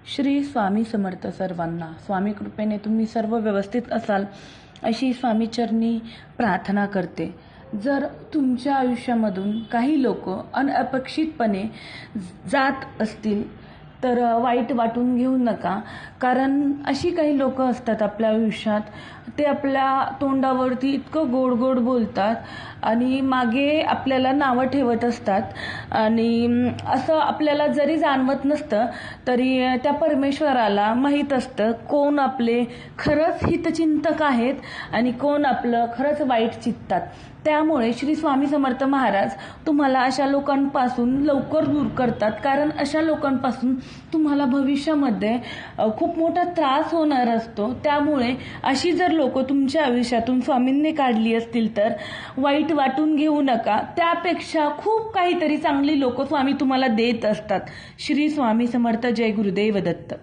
श्री स्वामी समर्थ सर्वांना. स्वामी कृपेने तुम्ही सर्व व्यवस्थित असाल अशी स्वामीचरणी प्रार्थना करते. जर तुमच्या आयुष्यामधून काही लोक अनपेक्षितपणे जात असतील तर वाईट वाटून घेऊ नका, कारण अशी काही लोक असतात आपल्या आयुष्यात, ते आपल्या तोंडावरती इतकं गोड गोड बोलतात आणि मागे आपल्याला नावं ठेवत असतात. आणि असं आपल्याला जरी जाणवत नसतं तरी त्या परमेश्वराला माहीत असतं कोण आपले खरंच हितचिंतक आहेत आणि कोण आपलं खरंच वाईट चित्तात. त्यामुळे श्री स्वामी समर्थ महाराज तुम्हाला अशा लोकांपासून लवकर दूर करतात, कारण अशा लोकांपासून तुम्हाला भविष्यामध्ये खूप मोठा त्रास होणार असतो. त्यामुळे अशी जर लोक तुमच्या आयुष्यातून स्वामींनी काढली असतील तर वाईट वाटून घेऊ नका. त्यापेक्षा खूप काहीतरी चांगली लोक स्वामी तुम्हाला देत असतात. श्री स्वामी समर्थ. जय गुरुदेव दत्त.